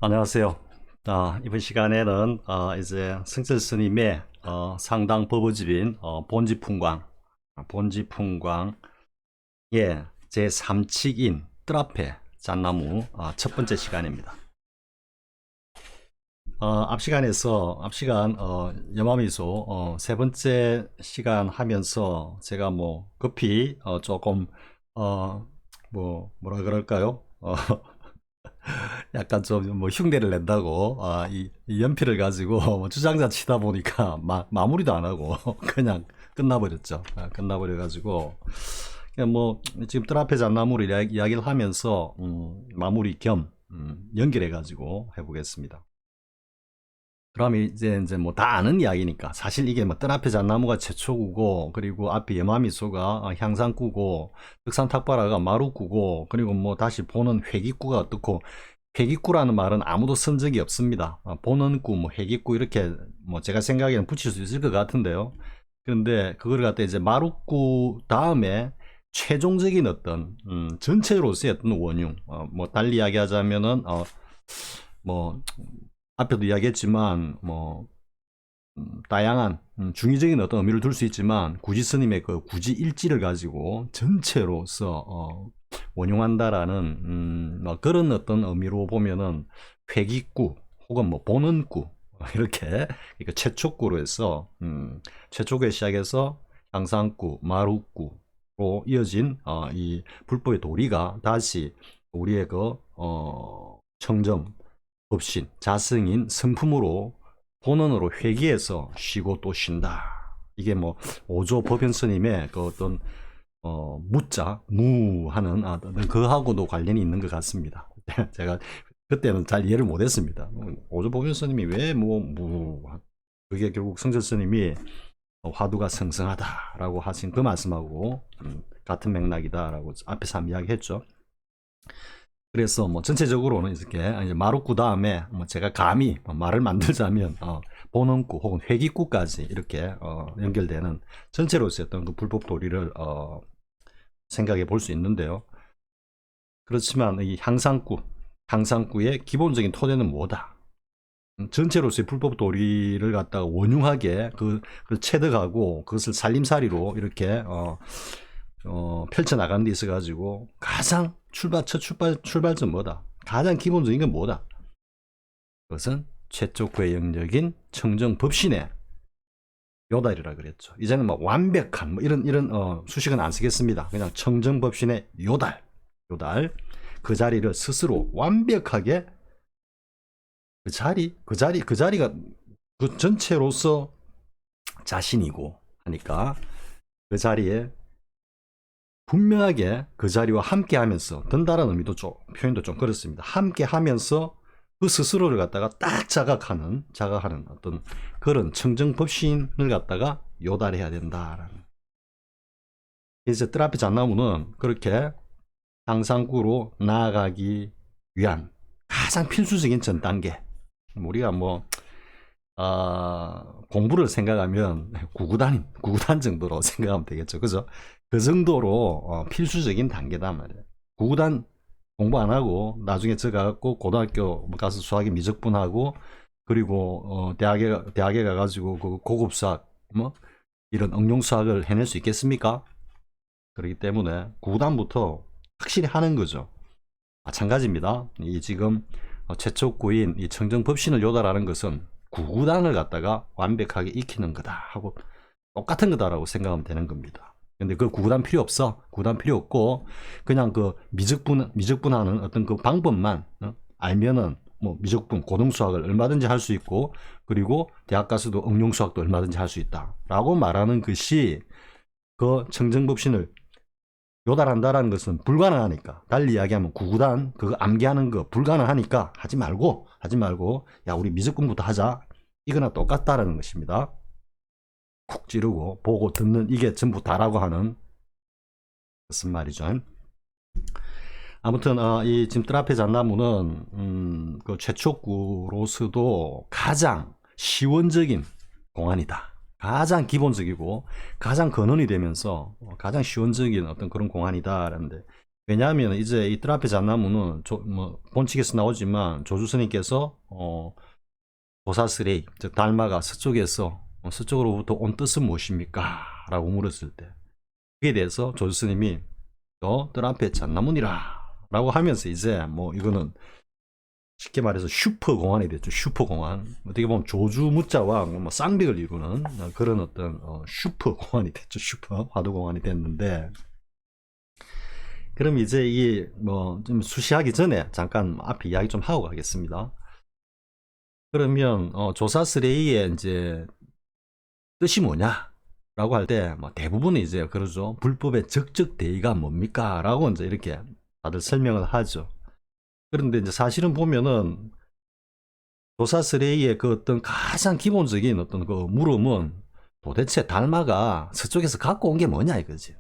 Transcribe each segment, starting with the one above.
안녕하세요. 이번 시간에는 이제 성철 스님의 상당 법어집인 본지풍광의 제3칙인 뜰 앞에 잣나무 첫 번째 시간입니다. 앞 시간 염화미소 세 번째 시간 하면서 제가 뭐 급히 조금 뭐라 그럴까요? 약간 좀 뭐 흉내를 낸다고 이 연필을 가지고 뭐 주장자 치다 보니까 마무리도 안 하고 그냥 끝나버렸죠. 끝나버려 가지고 그냥 뭐 지금 뜰 앞에 잣나무를 이야기를 하면서 마무리 겸 연결해 가지고 해보겠습니다. 그럼 이제 뭐 다 아는 이야기니까 사실 이게 뭐 뜰 앞에 잣나무가 제초구고, 그리고 앞에 염화미소가 향상구고, 득산탁발화가 마루구고, 그리고 뭐 다시 보는 회기구가 어떻고. 회기구라는 말은 아무도 쓴 적이 없습니다. 보는 구, 뭐 회기구 이렇게 뭐 제가 생각에는 붙일 수 있을 것 같은데요. 그런데 그걸 갖다 이제 마루구 다음에 최종적인 어떤 전체로서의 어떤 원흉, 뭐 달리 이야기하자면은 뭐 앞에도 이야기했지만 뭐 다양한 중의적인 어떤 의미를 둘 수 있지만, 구지 스님의 그 구지 일지를 가지고 전체로서 원용한다라는 뭐 그런 어떤 의미로 보면은 회기구 혹은 뭐 보는구 이렇게, 그러니까 최초구로 해서 최초구에 시작해서 향상구, 마루구로 이어진 이 불법의 도리가 다시 우리의 그 청정, 법신, 자승인 성품으로 본원으로 회귀해서 쉬고 또 쉰다. 이게 뭐 오조 법연 스님의 그 어떤 무자 무하는 그하고도 관련이 있는 것 같습니다. 제가 그때는 잘 이해를 못했습니다. 오조 법연 스님이 왜 뭐 무, 그게 결국 성철 스님이 화두가 성성하다라고 하신 그 말씀하고 같은 맥락이다라고 앞에서 한번 이야기했죠. 그래서 뭐 전체적으로는 이렇게 이제 마루구 다음에 뭐 제가 감히 말을 만들자면 본원구 혹은 회기구까지 이렇게 연결되는 전체로서의 어떤 그 불법 도리를 생각해 볼 수 있는데요. 그렇지만 이 향상구의 기본적인 토대는 뭐다? 전체로서의 불법 도리를 갖다가 원흉하게 그걸 체득하고 그것을 살림살이로 이렇게 펼쳐나가는 데 있어가지고 가장 출발점 뭐다? 가장 기본적인 건 뭐다? 그것은 최초구의 영역인 청정법신의 요달이라 그랬죠. 이제는 뭐 완벽한 뭐 이런 수식은 안 쓰겠습니다. 그냥 청정법신의 요달. 그 자리를 스스로 완벽하게 그 자리가 그 전체로서 자신이고 하니까 그 자리에 분명하게 그 자리와 함께 하면서, 든다라는 의미도 표현도 좀 그렇습니다. 함께 하면서 그 스스로를 갖다가 딱 자각하는 어떤 그런 청정법신을 갖다가 요달해야 된다라는. 이제 뜰 앞에 잣나무는 그렇게 향상구로 나아가기 위한 가장 필수적인 전 단계. 우리가 뭐 공부를 생각하면 구구단 정도로 생각하면 되겠죠. 그죠? 그 정도로 필수적인 단계단 말이에요. 구구단 공부 안 하고 나중에 저 가갖고 고등학교 가서 수학에 미적분하고, 그리고 대학에 가가지고 그 고급 수학 뭐 이런 응용 수학을 해낼 수 있겠습니까? 그렇기 때문에 구구단부터 확실히 하는 거죠. 마찬가지입니다. 이 지금 최초구인 이 청정법신을 요달하는 것은 구구단을 갖다가 완벽하게 익히는 거다 하고 똑같은 거다라고 생각하면 되는 겁니다. 근데 그 구구단 필요 없어. 구구단 필요 없고 그냥 그 미적분하는 어떤 그 방법만 알면은 뭐 미적분, 고등수학을 얼마든지 할 수 있고, 그리고 대학 가서도 응용수학도 얼마든지 할 수 있다라고 말하는 것이 그 청정법신을 요달한다라는 것은 불가능하니까, 달리 이야기하면 구구단 그거 암기하는 거 불가능하니까 하지 말고 야 우리 미적분부터 하자, 이거나 똑같다라는 것입니다. 콕 찌르고 보고 듣는 이게 전부 다라고 하는 무슨 말이죠. 아무튼 이 지금 뜰 앞에 잣나무는 그 최초구로서도 가장 시원적인 공안이다. 가장 기본적이고 가장 근원이 되면서 가장 시원적인 어떤 그런 공안이다라는데, 왜냐하면 이제 이 뜰 앞에 잣나무는 뭐 본칙에서 나오지만 조주 스님께서 조사스레이 즉 달마가 서쪽에서 서쪽으로부터 온 뜻은 무엇입니까? 라고 물었을 때 그에 대해서 조주 스님이 뜰 앞에 잣나무니라 라고 하면서 이제 뭐 이거는 쉽게 말해서 슈퍼공안이 됐죠. 슈퍼공안. 어떻게 보면 조주 무자와 뭐 쌍벽을 이루는 그런 어떤 슈퍼공안이 됐죠. 슈퍼 화두공안이 됐는데, 그럼 이제 이게 뭐 좀 수시하기 전에 잠깐 앞에 이야기 좀 하고 가겠습니다. 그러면 조사스레이의 이제 뜻이 뭐냐? 라고 할 때 뭐 대부분은 이제 그러죠. 불법의 적적대의가 뭡니까? 라고 이제 이렇게 다들 설명을 하죠. 그런데 이제 사실은 보면은 조사스레이의 그 어떤 가장 기본적인 어떤 그 물음은 도대체 달마가 서쪽에서 갖고 온 게 뭐냐 이거지.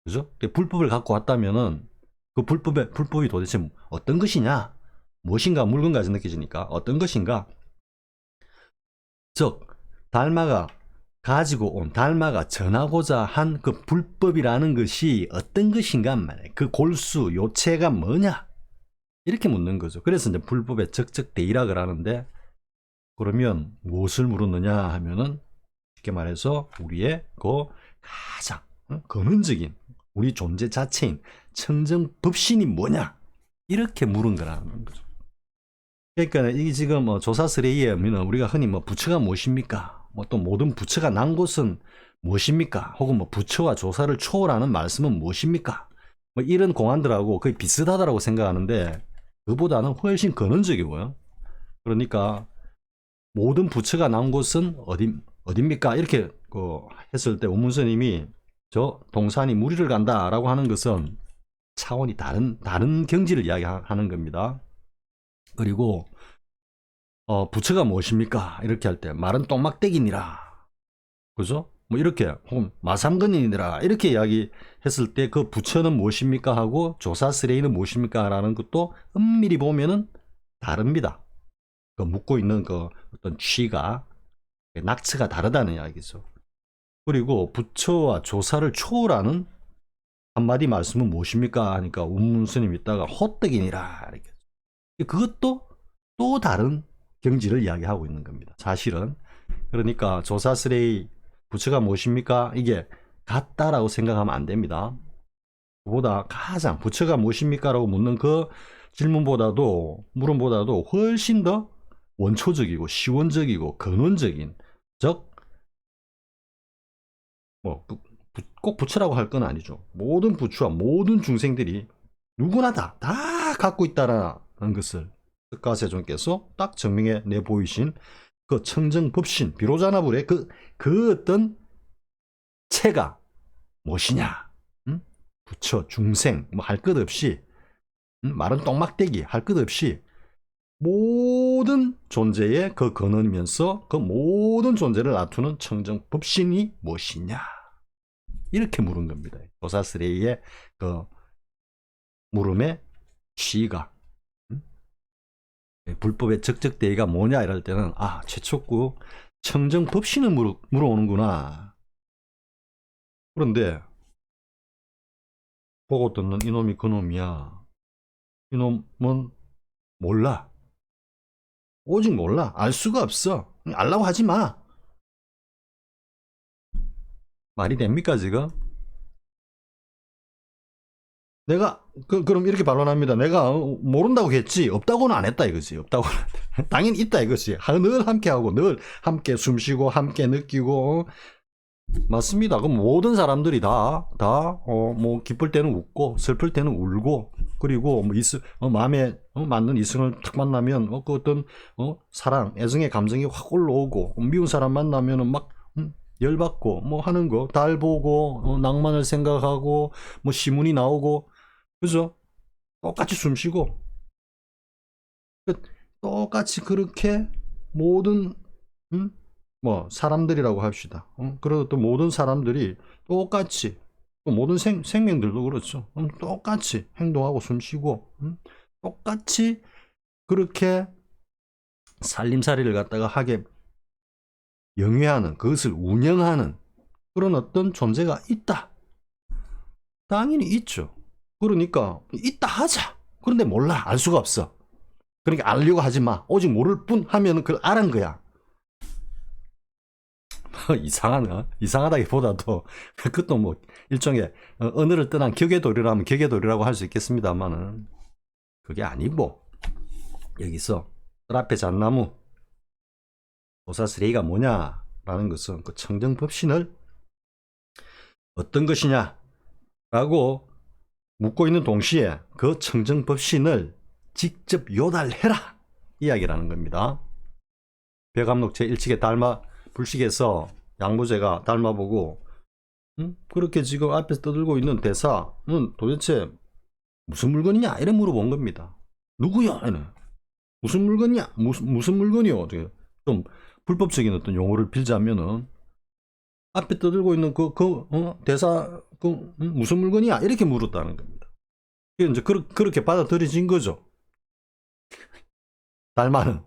그죠? 불법을 갖고 왔다면은 그 불법이 도대체 어떤 것이냐? 무엇인가 물건까지 느껴지니까 어떤 것인가? 즉 달마가 가지고 온 달마가 전하고자 한 그 불법이라는 것이 어떤 것인가 말이에요. 그 골수 요체가 뭐냐? 이렇게 묻는 거죠. 그래서 이제 불법의 적적대의라 그러는데, 그러면 무엇을 물었느냐 하면은 쉽게 말해서 우리의 그 가장 근원적인 우리 존재 자체인 청정법신이 뭐냐, 이렇게 물은 거라는 거죠. 그러니까 이 지금 조사스레이에 하면 우리가 흔히 뭐 부처가 무엇입니까? 뭐 또 모든 부처가 난 곳은 무엇입니까? 혹은 뭐 부처와 조사를 초월하는 말씀은 무엇입니까? 뭐 이런 공안들하고 거의 비슷하다라고 생각하는데 그보다는 훨씬 근원적이고요. 그러니까 모든 부처가 나온 곳은 어딥니까? 이렇게 했을 때 원문스님이 저 동산이 무리를 간다라고 하는 것은 차원이 다른 경지를 이야기하는 겁니다. 그리고 부처가 무엇입니까? 이렇게 할 때 말은 똥막대기니라, 그죠? 뭐 이렇게 혹은 마삼근이니라 이렇게 이야기했을 때 그 부처는 무엇입니까? 하고 조사스레이는 무엇입니까? 라는 것도 엄밀히 보면은 다릅니다. 그 묻고 있는 그 어떤 취가 낙처가 다르다는 이야기죠. 그리고 부처와 조사를 초월하는 한마디 말씀은 무엇입니까? 하니까 운문스님 있다가 호떡이니라 이렇게. 그것도 또 다른 경지를 이야기하고 있는 겁니다. 사실은. 그러니까 조사스레이 부처가 무엇입니까? 이게 같다라고 생각하면 안 됩니다. 그보다 가장 부처가 무엇입니까? 라고 묻는 그 물음보다도 훨씬 더 원초적이고 시원적이고 근원적인, 즉 뭐 꼭 부처라고 할 건 아니죠. 모든 부처와 모든 중생들이 누구나 다 갖고 있다라는 것을 석가세존께서 딱 증명해 내 보이신 그 청정법신 비로자나불의 그 어떤 체가 무엇이냐? 부처, 중생 뭐 할 것 없이, 말은 똥막대기 할 것 없이 모든 존재의 그 근원이면서 그 모든 존재를 나투는 청정법신이 무엇이냐? 이렇게 물은 겁니다. 조사스레이의 그 물음의 시가 불법의 적적대의가 뭐냐 이럴 때는 최초구 청정법신을 물어오는구나. 그런데 보고 듣는 이놈이 그놈이야. 이놈은 몰라. 오직 몰라. 알 수가 없어. 알라고 하지 마. 말이 됩니까 지금? 내가 그럼 이렇게 반론합니다. 내가 모른다고 했지 없다고는 안 했다 이거지. 없다고는 당연히 있다 이거지. 늘 함께 하고 늘 함께 숨쉬고 함께 느끼고 맞습니다. 그럼 모든 사람들이 뭐 기쁠 때는 웃고 슬플 때는 울고, 그리고 뭐 마음에 맞는 이성을 탁 만나면 그 어떤 사랑 애정의 감정이 확 올라오고, 미운 사람 만나면은 막 열받고 뭐 하는 거, 달 보고 낭만을 생각하고 뭐 시문이 나오고, 그죠? 똑같이 숨쉬고 똑같이 그렇게 모든 뭐 사람들이라고 합시다. 그리고 또 모든 사람들이 똑같이, 또 모든 생명들도 그렇죠. 똑같이 행동하고 숨쉬고 똑같이 그렇게 살림살이를 갖다가 하게 영위하는, 그것을 운영하는 그런 어떤 존재가 있다. 당연히 있죠. 그러니까 있다 하자. 그런데 몰라. 알 수가 없어. 그러니까 알려고 하지 마. 오직 모를 뿐 하면은 그걸 알은 거야. 이상하다기보다도 그것도 뭐 일종의 언어를 떠난 격의도리라면 격의도리라고 할 수 있겠습니다만은 그게 아니고 여기서 뜰 앞에 잣나무 도사스레이가 뭐냐라는 것은 그 청정법신을 어떤 것이냐 라고 묻고 있는 동시에 그 청정법신을 직접 요달해라 이야기라는 겁니다. 배감록 제1칙의 달마 불식에서 양무제가 달마보고 그렇게 지금 앞에서 떠들고 있는 대사는 도대체 무슨 물건이냐 이래 물어본 겁니다. 누구야? 무슨 물건이야? 무슨 물건이요? 좀 불법적인 어떤 용어를 빌자면은 앞에 떠들고 있는 대사 무슨 물건이야? 이렇게 물었다는 겁니다. 이제 그렇게 받아들여진 거죠. 달마는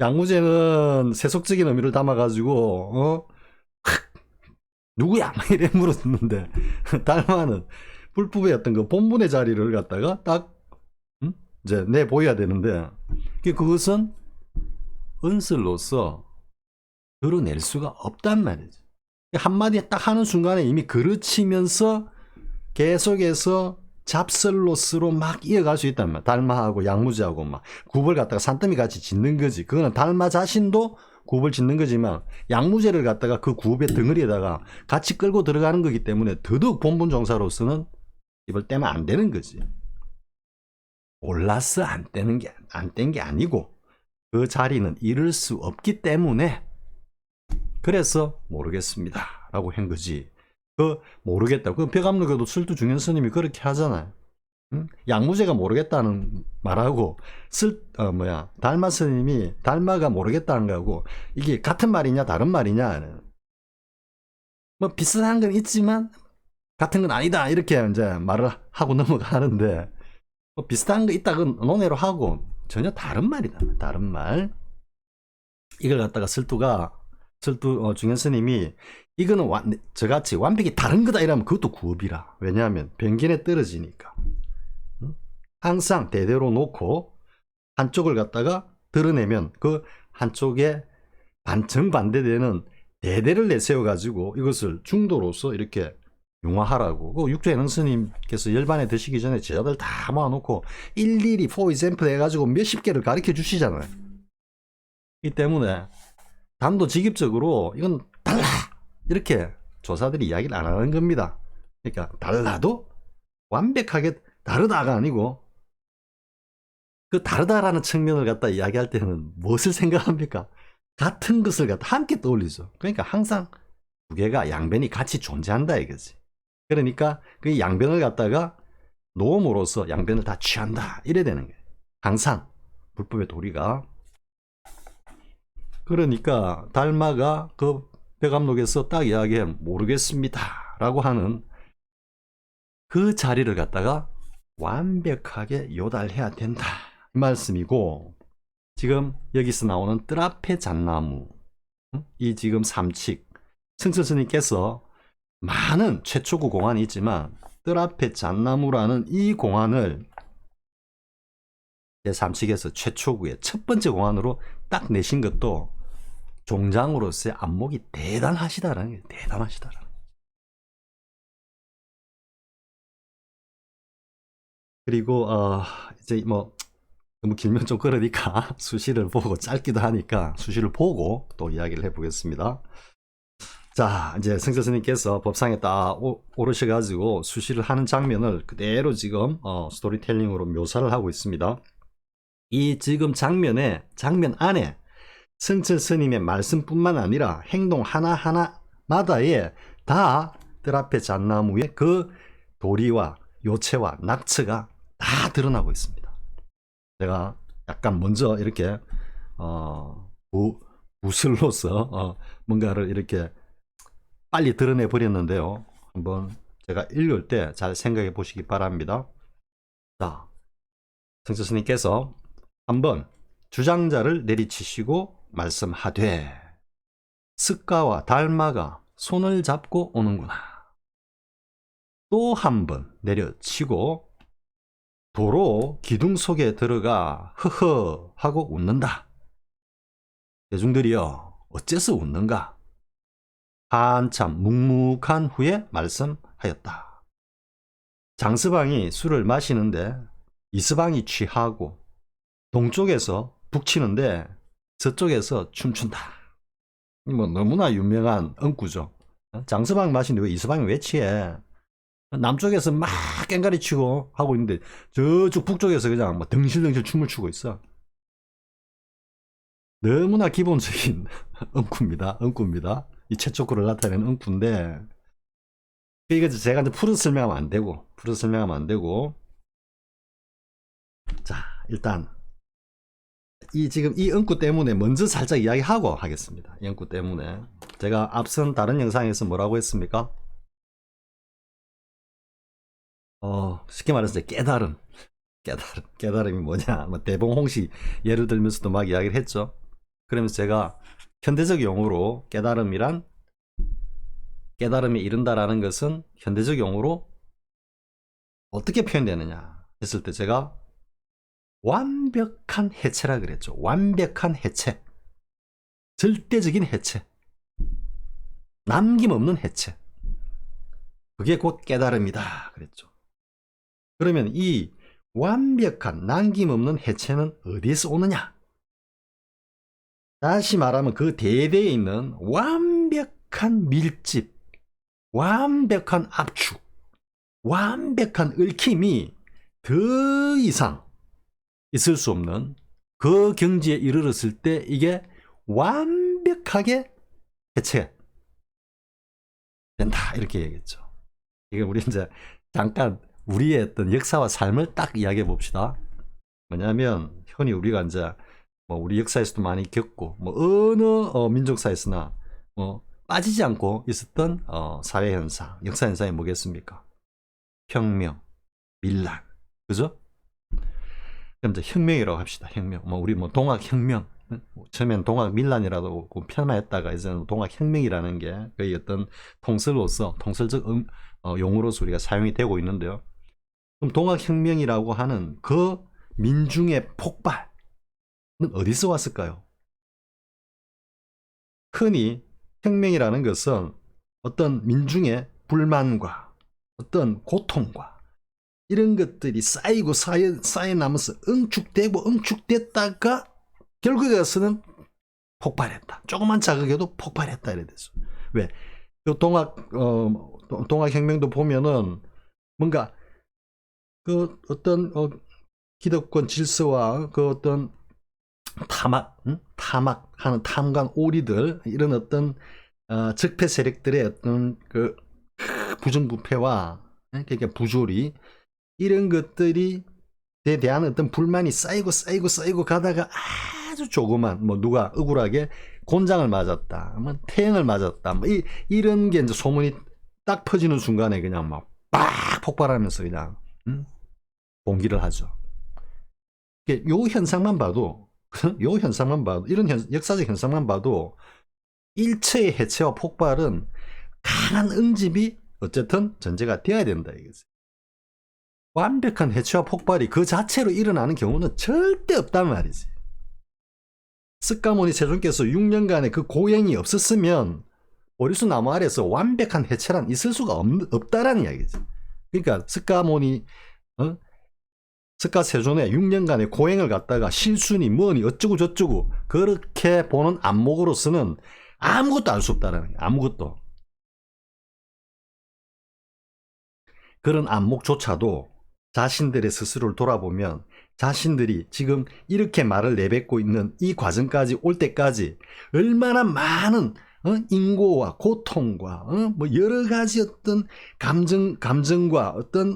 양무제는 세속적인 의미를 담아가지고 누구야? 이래 물었는데 달마는 불법의 어떤 그 본분의 자리를 갖다가 딱 이제 내보여야 되는데 그것은 언슬로서 드러낼 수가 없단 말이죠. 한마디 딱 하는 순간에 이미 그르치면서 계속해서 잡설로스로 막 이어갈 수 있단 말이야. 달마하고 양무제하고 막 굽을 갖다가 산더미 같이 짓는 거지. 그거는 달마 자신도 굽을 짓는 거지만 양무제를 갖다가 그 굽의 덩어리에다가 같이 끌고 들어가는 거기 때문에 더더욱 본분 종사로서는 입을 떼면 안 되는 거지. 몰라서 안 뗀 게 아니고 그 자리는 이룰 수 없기 때문에 그래서 모르겠습니다 라고 한 거지. 모르겠다. 벽암록에도 술두 중현 스님이 그렇게 하잖아요. 양무제가 모르겠다는 말하고 달마 스님이 달마가 모르겠다는 거하고 이게 같은 말이냐 다른 말이냐 뭐 비슷한 건 있지만 같은 건 아니다 이렇게 이제 말을 하고 넘어가는데 뭐 비슷한 거 있다고 논외로 하고 전혀 다른 말이다. 다른 말. 이걸 갖다가 술두 중현 스님이 이거는 저같이 완벽히 다른 거다 이러면 그것도 구업이라. 왜냐하면 변견에 떨어지니까. 항상 대대로 놓고 한쪽을 갖다가 드러내면 그 한쪽에 정반대되는 대대를 내세워가지고 이것을 중도로서 이렇게 융화하라고. 육조해능 스님께서 열반에 드시기 전에 제자들 다 모아놓고 일일이 for example 해가지고 몇십 개를 가르쳐 주시잖아요. 이 때문에 단도직입적으로 이건 달라 이렇게 조사들이 이야기를 안 하는 겁니다. 그러니까 달라도 완벽하게 다르다가 아니고 그 다르다라는 측면을 갖다 이야기할 때는 무엇을 생각합니까? 같은 것을 갖다 함께 떠올리죠. 그러니까 항상 두 개가 양변이 같이 존재한다 이거지. 그러니까 그 양변을 갖다가 노음으로써 양변을 다 취한다 이래 되는 거예요. 항상 불법의 도리가. 그러니까 달마가 그 벽암록에서 딱 이야기해 모르겠습니다 라고 하는 그 자리를 갖다가 완벽하게 요달해야 된다 이 말씀이고, 지금 여기서 나오는 뜰 앞에 잣나무 이 지금 삼칙 승철스님께서 많은 최초구 공안이 있지만 뜰 앞에 잣나무라는 이 공안을 제3칙에서 최초구의 첫 번째 공안으로 딱 내신 것도 종장으로서의 안목이 대단하시다라는 게 대단하시다라는 거. 그리고 이제 뭐 너무 길면 좀 그러니까 수시를 보고 짧기도 하니까 수시를 보고 또 이야기를 해보겠습니다. 자, 이제 성철 스님께서 법상에 딱 오르셔가지고 수시를 하는 장면을 그대로 지금 스토리텔링으로 묘사를 하고 있습니다. 이 지금 장면 안에 성철 스님의 말씀뿐만 아니라 행동 하나하나마다에 다 뜰 앞에 잣나무의 그 도리와 요체와 낙처가 다 드러나고 있습니다. 제가 약간 먼저 이렇게 무술로서 뭔가를 이렇게 빨리 드러내 버렸는데요. 한번 제가 읽을 때 잘 생각해 보시기 바랍니다. 자, 성철 스님께서 한번 주장자를 내리치시고 말씀하되 스가와 달마가 손을 잡고 오는구나. 또 한 번 내려치고 도로 기둥 속에 들어가 허허 하고 웃는다. 대중들이여 어째서 웃는가? 한참 묵묵한 후에 말씀하였다. 장서방이 술을 마시는데 이서방이 취하고 동쪽에서 북치는데 서쪽에서 춤춘다. 뭐 너무나 유명한 응구죠. 장서방 마시는데 왜 이서방이 왜 취해? 남쪽에서 막 깽가리 치고 하고 있는데 저쪽 북쪽에서 그냥 뭐 덩실덩실 춤을 추고 있어. 너무나 기본적인 응구입니다. 이 최초구를 나타내는 응구인데 이거 제가 이제 풀어 설명하면 안 되고 자 일단 지금 이 응구 때문에 먼저 살짝 이야기하고 하겠습니다. 이 응구 때문에 제가 앞선 다른 영상에서 뭐라고 했습니까? 쉽게 말해서 깨달음이 뭐냐? 뭐 대봉홍시 예를 들면서도 막 이야기를 했죠. 그러면서 제가 현대적 용어로 깨달음에 이른다라는 것은 현대적 용어로 어떻게 표현되느냐 했을 때 제가 완벽한 해체라 그랬죠. 완벽한 해체, 절대적인 해체, 남김없는 해체, 그게 곧 깨달음이다 그랬죠. 그러면 이 완벽한 남김없는 해체는 어디에서 오느냐? 다시 말하면 그 대대에 있는 완벽한 밀집, 완벽한 압축, 완벽한 얽힘이 더 이상 있을 수 없는 그 경지에 이르렀을 때 이게 완벽하게 해체된다 이렇게 얘기했죠. 이게 우리 이제 잠깐 우리의 어떤 역사와 삶을 딱 이야기해 봅시다. 뭐냐면 흔히 우리가 이제 뭐 우리 역사에서도 많이 겪고 뭐 어느 민족사에서나 뭐 빠지지 않고 있었던 사회 현상, 역사 현상이 뭐겠습니까? 혁명, 밀란, 그죠? 그럼 이제 혁명이라고 합시다. 혁명. 뭐 우리 뭐 동학혁명, 처음엔 동학밀란이라고 폄하했다가 이제는 동학혁명이라는 게 거의 어떤 통설적 용어로서 우리가 사용이 되고 있는데요. 그럼 동학혁명이라고 하는 그 민중의 폭발은 어디서 왔을까요? 흔히 혁명이라는 것은 어떤 민중의 불만과 어떤 고통과 이런 것들이 쌓이고 쌓여나면서 응축됐다가 결국에 가서는 폭발했다. 조그만 자극에도 폭발했다 이래 돼서. 왜? 동학혁명도 보면은 뭔가 그 어떤 기득권 질서와 그 어떤 탐악하는 탐관 오리들 이런 어떤 적폐 세력들의 어떤 그 부정부패와 그러니까 부조리 이런 것들이 에 대한 어떤 불만이 쌓이고 가다가 아주 조그만 뭐 누가 억울하게 곤장을 맞았다, 뭐 태형을 맞았다, 뭐 이런 게 이제 소문이 딱 퍼지는 순간에 그냥 막 빡 폭발하면서 그냥 봉기를 하죠. 요 현상만 봐도 이런 역사적 현상만 봐도 일체의 해체와 폭발은 강한 응집이 어쨌든 전제가 되어야 된다 이거지. 완벽한 해체와 폭발이 그 자체로 일어나는 경우는 절대 없단 말이지. 스가모니 세존께서 6년간의 그 고행이 없었으면 오리수 나무 아래서 완벽한 해체란 있을 수가 없다라는 이야기지. 그러니까 스가 세존의 6년간의 고행을 갖다가 실순이 뭐니 어쩌고 저쩌고 그렇게 보는 안목으로서는 아무것도 알 수 없다라는 거야. 아무것도. 그런 안목조차도 자신들의 스스로를 돌아보면 자신들이 지금 이렇게 말을 내뱉고 있는 이 과정까지 올 때까지 얼마나 많은 인고와 고통과 뭐 여러 가지 어떤 감정과 어떤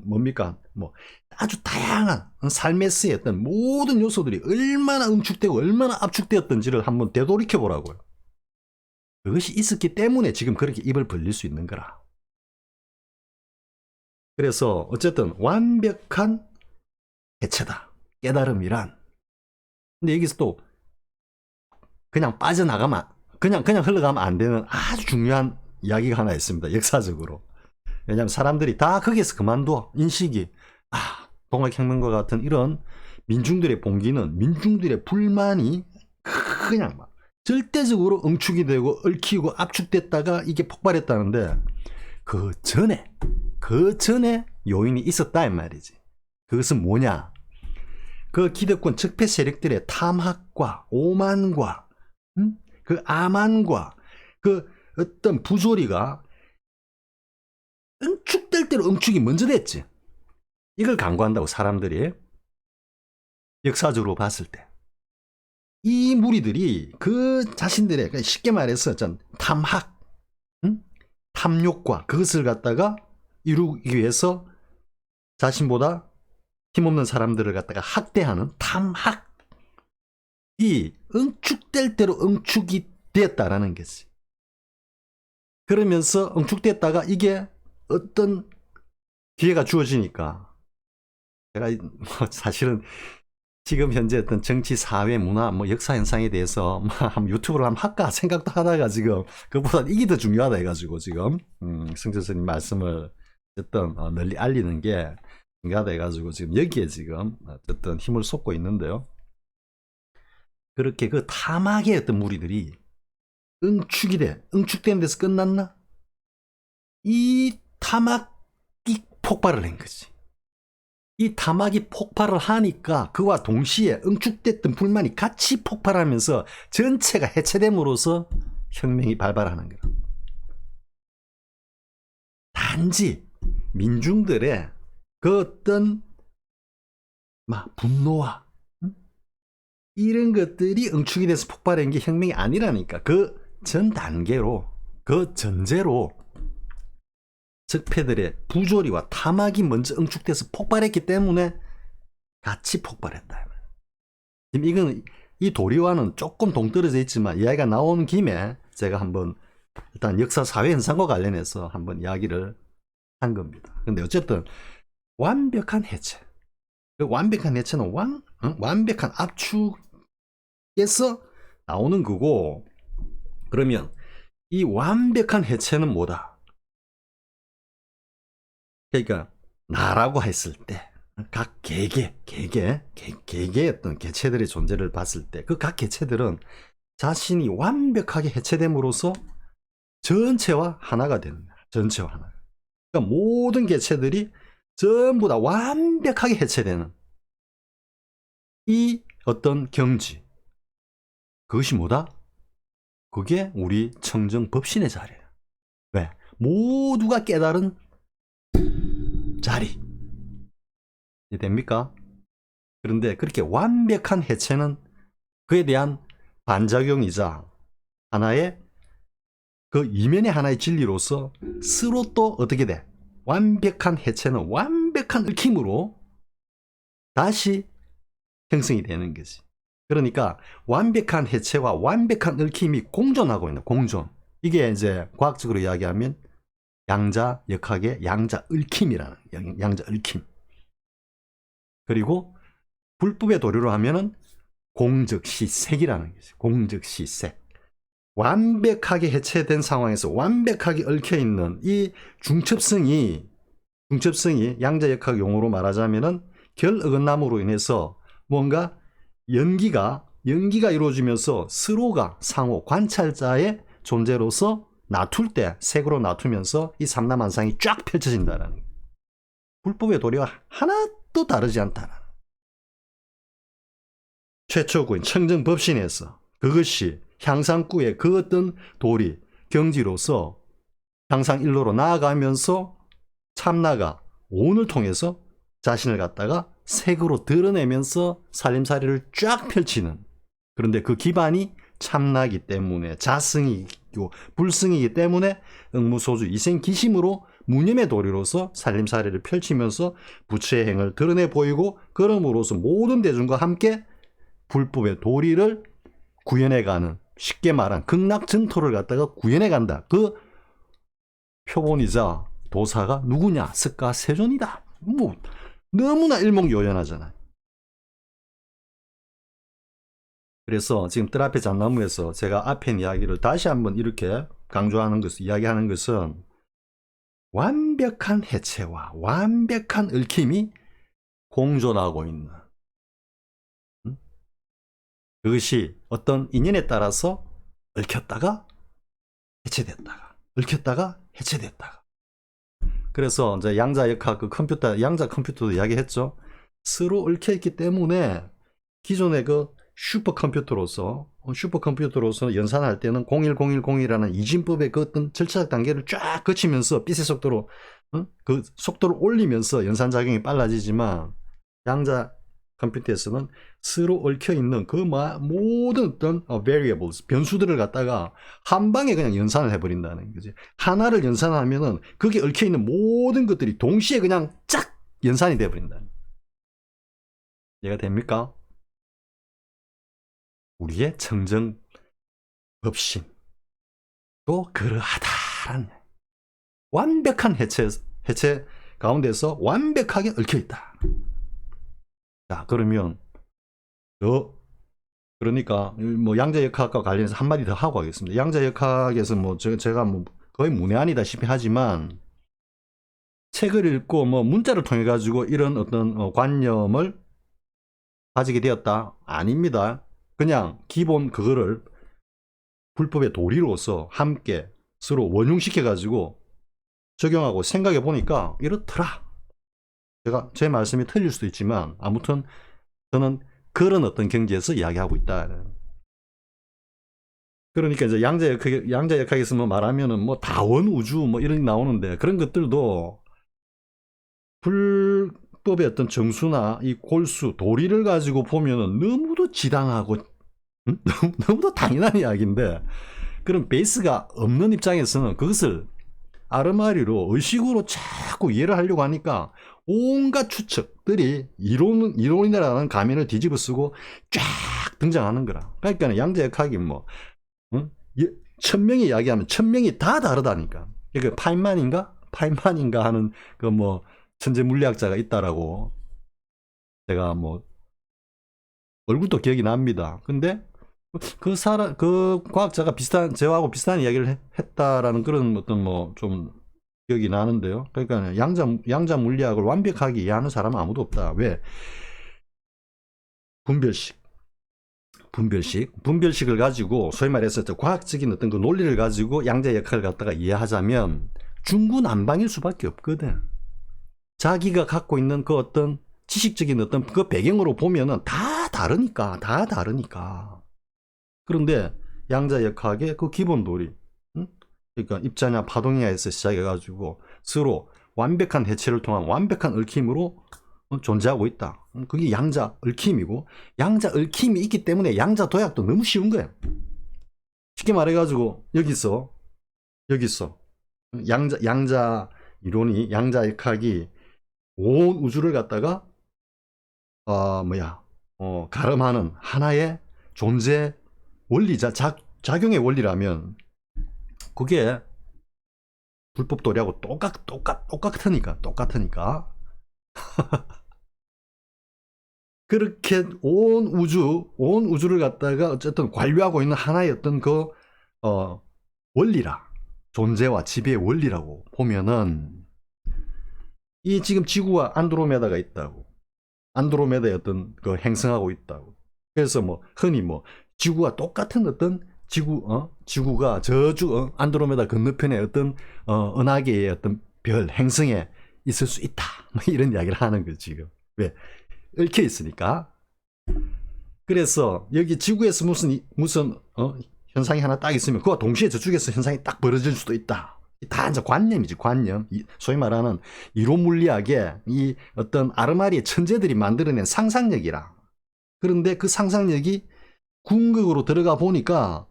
뭡니까 뭐 아주 다양한 삶에서의 어떤 모든 요소들이 얼마나 응축되고 얼마나 압축되었던지를 한번 되돌이켜 보라고요. 그것이 있었기 때문에 지금 그렇게 입을 벌릴 수 있는 거라. 그래서 어쨌든 완벽한 해체다. 깨달음이란. 근데 여기서 또 그냥 빠져나가면 그냥 흘러가면 안 되는 아주 중요한 이야기가 하나 있습니다. 역사적으로. 왜냐하면 사람들이 다 거기에서 그만둬. 인식이. 동학혁명과 같은 이런 민중들의 봉기는 민중들의 불만이 그냥 막 절대적으로 응축이 되고 얽히고 압축됐다가 이게 폭발했다는데 그 전에 요인이 있었다 이 말이지. 그것은 뭐냐? 그 기득권 적폐 세력들의 탐학과 오만과 그 암안과 그 어떤 부조리가 응축될 대로 응축이 먼저 됐지. 이걸 간과한다고 사람들이 역사적으로 봤을 때. 이 무리들이 그 자신들의 쉽게 말해서 탐학, 탐욕과 그것을 갖다가 이루기 위해서 자신보다 힘없는 사람들을 갖다가 학대하는 탐학이 응축될 대로 응축이 됐다라는 거지. 그러면서 응축됐다가 이게 어떤 기회가 주어지니까 제가 사실은 지금 현재 어떤 정치, 사회, 문화, 역사 현상에 대해서 한번 유튜브를 한번 할까 생각도 하다가 지금 그보다 이게 더 중요하다 해가지고 지금 성철 스님 말씀을 어쨌든 널리 알리는 게 중요하다 해가지고 지금 여기에 지금 어쨌든 힘을 쏟고 있는데요. 그렇게 그 탐악의 어떤 무리들이 응축된 데서 끝났나? 이 탐악이 폭발을 한 거지. 이 탐악이 폭발을 하니까 그와 동시에 응축됐던 불만이 같이 폭발하면서 전체가 해체됨으로써 혁명이 발발하는 거야. 단지 민중들의 그 어떤 분노와 이런 것들이 응축이 돼서 폭발한 게 혁명이 아니라니까. 그 전 단계로, 그 전제로 적폐들의 부조리와 탐악이 먼저 응축돼서 폭발했기 때문에 같이 폭발했다. 지금 이건 이 도리와는 조금 동떨어져 있지만 이야기가 나오는 김에 제가 한번 일단 역사 사회 현상과 관련해서 한번 이야기를 한 겁니다. 근데 어쨌든 완벽한 해체. 그 완벽한 해체는 완벽한 압축에서 나오는 거고, 그러면 이 완벽한 해체는 뭐다? 그러니까 나라고 했을 때 각 개개의 어떤 개체들의 존재를 봤을 때 그 각 개체들은 자신이 완벽하게 해체됨으로써 전체와 하나가 되는 거야. 전체와 하나. 그러니까 모든 개체들이 전부 다 완벽하게 해체되는 이 어떤 경지. 그것이 뭐다? 그게 우리 청정법신의 자리예요. 왜? 모두가 깨달은 자리. 됩니까? 그런데 그렇게 완벽한 해체는 그에 대한 반작용이자 하나의 그 이면의 하나의 진리로서 스스로 또 어떻게 돼? 완벽한 해체는 완벽한 얽힘으로 다시 형성이 되는 거지. 그러니까 완벽한 해체와 완벽한 얽힘이 공존하고 있는 공존. 이게 이제 과학적으로 이야기하면 양자역학의 양자 얽힘이라는 양자 얽힘. 그리고 불법의 도료로 하면은 공적시색이라는 거지. 공적시색. 완벽하게 해체된 상황에서 완벽하게 얽혀있는 이 중첩성이 양자역학 용어로 말하자면은 결어긋남으로 인해서 뭔가 연기가 이루어지면서 서로가 상호 관찰자의 존재로서 나툴 때 색으로 나투면서 이 삼라만상이 쫙 펼쳐진다는 거예요. 불법의 도리와 하나도 다르지 않다는 최초구인 청정법신에서 그것이 향상구의 그 어떤 도리, 경지로서 향상일로로 나아가면서 참나가 오온을 통해서 자신을 갖다가 색으로 드러내면서 살림살이를 쫙 펼치는, 그런데 그 기반이 참나기 때문에 자성이 있고 불성이기 때문에 응무소주 이생기심으로 무념의 도리로서 살림살이를 펼치면서 부처의 행을 드러내 보이고, 그럼으로써 모든 대중과 함께 불법의 도리를 구현해가는, 쉽게 말한 극락증토를 갖다가 구현해간다. 그 표본이자 도사가 누구냐? 석가세존이다. 너무나 일목요연하잖아요. 그래서 지금 뜰 앞에 잣나무에서 제가 앞에 이야기를 다시 한번 이렇게 강조하는 것은, 이야기하는 것은 완벽한 해체와 완벽한 얽힘이 공존하고 있는, 그것이 어떤 인연에 따라서 얽혔다가 해체됐다가 얽혔다가 해체됐다가. 그래서 이제 양자역학 그 컴퓨터, 양자 컴퓨터도 이야기했죠. 서로 얽혀있기 때문에 기존의 그 슈퍼컴퓨터로서 연산할 때는 01010이라는 이진법의 그 어떤 절차적 단계를 쫙 거치면서 빛의 속도로 그 속도를 올리면서 연산작용이 빨라지지만, 양자 컴퓨터에서는 서로 얽혀있는 그 모든 어떤 variables, 변수들을 갖다가 한 방에 그냥 연산을 해버린다는 거지. 하나를 연산하면은 거기에 얽혀있는 모든 것들이 동시에 그냥 쫙 연산이 돼버린다는. 이해가 됩니까? 우리의 청정 법신도 그러하다라는, 완벽한 해체 가운데서 완벽하게 얽혀있다. 자, 그러면 그러니까 뭐 양자역학과 관련해서 한마디 더 하고 하겠습니다. 양자역학에서 뭐 제가 뭐 거의 문외한이다시피 하지만, 책을 읽고 뭐 문자를 통해 가지고 이런 어떤 관념을 가지게 되었다? 아닙니다. 그냥 기본 그거를 불법의 도리로서 함께 서로 원융시켜 가지고 적용하고 생각해 보니까 이렇더라. 제 말씀이 틀릴 수도 있지만 아무튼 저는 그런 어떤 경지에서 이야기하고 있다. 그러니까 이제 양자역학에서 뭐 말하면은 뭐 다원 우주 뭐 이런 게 나오는데, 그런 것들도 불법의 어떤 정수나 이 골수, 도리를 가지고 보면은 너무도 지당하고 너무도 당연한 이야기인데, 그런 베이스가 없는 입장에서는 그것을 아르마리로 의식으로 자꾸 이해를 하려고 하니까 온갖 추측들이 이론이라는 가면을 뒤집어 쓰고 쫙 등장하는 거라. 그러니까 양자역학이 뭐 1000명이 이야기하면 1000명이 다 다르다니까. 그 파인만인가 하는 그 뭐 천재 물리학자가 있다라고 제가 뭐 얼굴도 기억이 납니다. 근데 그 과학자가 저하고 비슷한 이야기를 했다라는 그런 어떤 뭐 좀 기억이 나는데요. 그러니까 양자 물리학을 완벽하게 이해하는 사람은 아무도 없다. 왜? 분별식을 가지고, 소위 말해서 과학적인 어떤 그 논리를 가지고 양자역학을 갖다가 이해하자면 중구난방일 수밖에 없거든. 자기가 갖고 있는 그 어떤 지식적인 어떤 그 배경으로 보면은 다 다르니까. 그런데 양자역학의 그 기본 논리, 그러니까 입자냐 파동이냐에서 시작해가지고 서로 완벽한 해체를 통한 완벽한 얽힘으로 존재하고 있다. 그게 양자 얽힘이고, 양자 얽힘이 있기 때문에 양자 도약도 너무 쉬운 거야. 쉽게 말해가지고 여기서 양자 이론이, 양자역학이 온 우주를 갖다가 가름하는 하나의 존재 원리자, 작용의 원리라면 그게 불법 도리하고 똑같으니까 그렇게 온 우주를 갖다가 어쨌든 관리하고 있는 하나의 어떤 그 원리라, 존재와 지배의 원리라고 보면은, 이 지금 지구와 안드로메다가 있다고, 안드로메다의 어떤 그 행성하고 있다고. 그래서 뭐 흔히 뭐 지구와 똑같은 어떤 지구가 저쪽 안드로메다 건너편에 어떤 은하계의 어떤 별, 행성에 있을 수 있다, 뭐 이런 이야기를 하는 거지 지금. 왜? 얽혀 있으니까. 그래서 여기 지구에서 무슨 현상이 하나 딱 있으면 그와 동시에 저쪽에서 현상이 딱 벌어질 수도 있다. 다 이제 관념이지, 관념. 소위 말하는 이론 물리학의 이 어떤 아르마리의 천재들이 만들어낸 상상력이라. 그런데 그 상상력이 궁극으로 들어가 보니까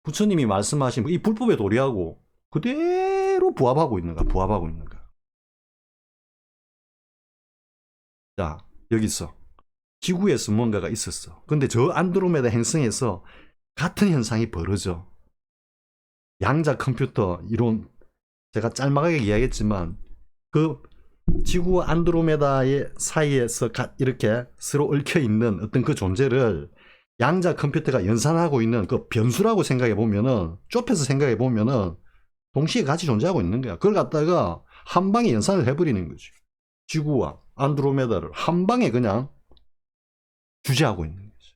부처님이 말씀하신 이 불법의 도리하고 그대로 부합하고 있는가. 자, 여기서 지구에서 뭔가가 있었어. 근데 저 안드로메다 행성에서 같은 현상이 벌어져. 양자 컴퓨터 이론, 제가 짤막하게 이야기했지만 그 지구와 안드로메다의 사이에서 이렇게 서로 얽혀 있는 어떤 그 존재를 양자 컴퓨터가 연산하고 있는 그 변수라고 생각해 보면은, 좁혀서 생각해 보면은 동시에 같이 존재하고 있는 거야. 그걸 갖다가 한 방에 연산을 해버리는 거지. 지구와 안드로메다를 한 방에 그냥 주재하고 있는 거죠.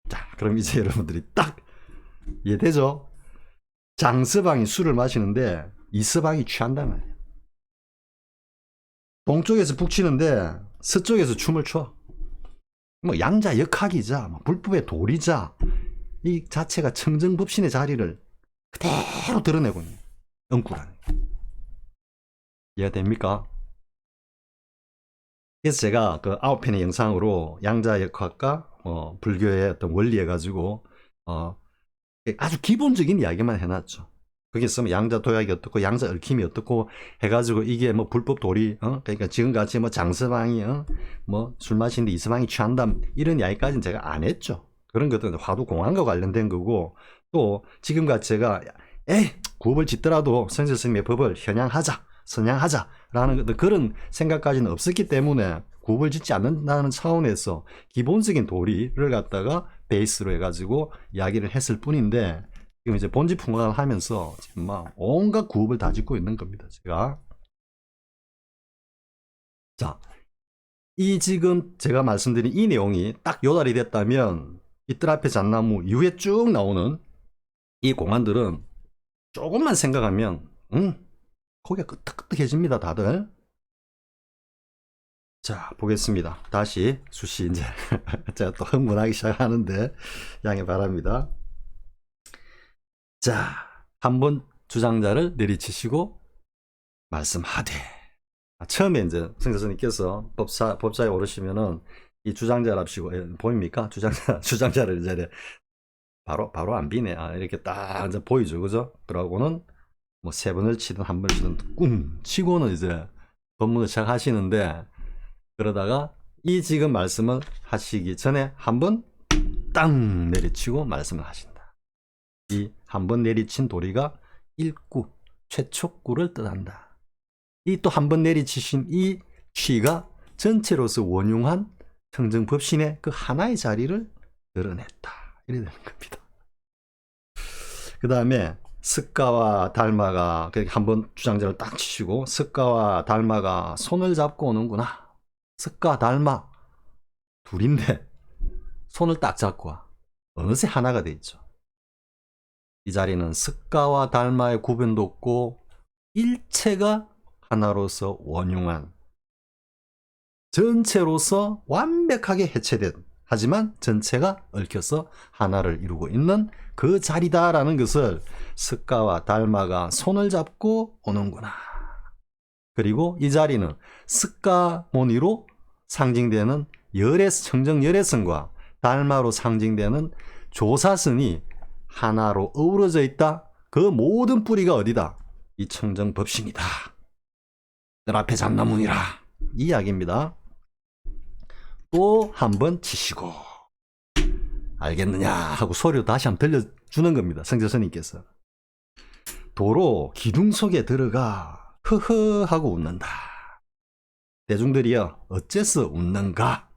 자, 그럼 이제 여러분들이 딱 이해되죠? 장서방이 술을 마시는데 이서방이 취한단 말이야. 동쪽에서 북치는데 서쪽에서 춤을 춰. 뭐 양자 역학이자 뭐 불법의 도리자 이 자체가 청정법신의 자리를 그대로 드러내고 있는 엉꾸라는 이해가 됩니까? 그래서 제가 그 9편의 영상으로 양자 역학과 불교의 어떤 원리 해가지고 아주 기본적인 이야기만 해놨죠. 거기 있으면 양자 도약이 어떻고 양자 얽힘이 어떻고 해가지고 이게 뭐 불법 도리 그러니까 지금같이 뭐 장서방이 뭐 술 마시는데 이서방이 취한다 이런 이야기까지는 제가 안 했죠. 그런 것들은 화두공안과 관련된 거고 또 지금같이 제가 구업을 짓더라도 선생 스님의 법을 현양하자 선양하자라는 그런 생각까지는 없었기 때문에 구업을 짓지 않는다는 차원에서 기본적인 도리를 갖다가 베이스로 해가지고 이야기를 했을 뿐인데 지금 이제 본지풍광을 하면서 지금 막 온갖 구업을 다 짓고 있는 겁니다. 제가 자, 이 지금 제가 말씀드린 이 내용이 딱 요달이 됐다면 이 뜰 앞에 잣나무 이후에 쭉 나오는 이 공안들은 조금만 생각하면 고개가 끄덕끄덕해집니다. 다들. 자, 보겠습니다. 다시 수시 이제 제가 또 흥분하기 시작하는데 양해 바랍니다. 자, 한번 주장자를 내리치시고 말씀하되 처음에 이제 성자스님께서 법사에 오르시면은 이 주장자랍시고 보입니까? 주장자를 이제 바로 안 비네. 이렇게 딱 이제 보이죠, 그죠? 그러고는 뭐 3번을 치든 1번을 치든 꿍 치고는 이제 법문을 시작하시는데 그러다가 이 지금 말씀을 하시기 전에 한번 땅 내리치고 말씀을 하신다. 이 한번 내리친 도리가 일구 최초구를 뜻한다. 이 또 한번 내리치신 이 취가 전체로서 원흉한 청정법신의 그 하나의 자리를 드러냈다. 이래 되는 겁니다. 그 다음에 석가와 달마가 한번 주장자를 딱 치시고 석가와 달마가 손을 잡고 오는구나. 석가 달마 둘인데 손을 딱 잡고 와. 어느새 하나가 돼 있죠. 이 자리는 석가와 달마의 구분도 없고 일체가 하나로서 원흉한 전체로서 완벽하게 해체된 하지만 전체가 얽혀서 하나를 이루고 있는 그 자리다라는 것을 석가와 달마가 손을 잡고 오는구나. 그리고 이 자리는 석가모니로 상징되는 청정 열애성과 달마로 상징되는 조사선이 하나로 어우러져 있다. 그 모든 뿌리가 어디다? 이 청정법신이다. 늘 앞에 잣나무니라. 이 이야기입니다. 또 한 번 치시고 알겠느냐 하고 소리를 다시 한번 들려주는 겁니다. 성자스님께서 도로 기둥 속에 들어가 흐흐 하고 웃는다. 대중들이여 어째서 웃는가?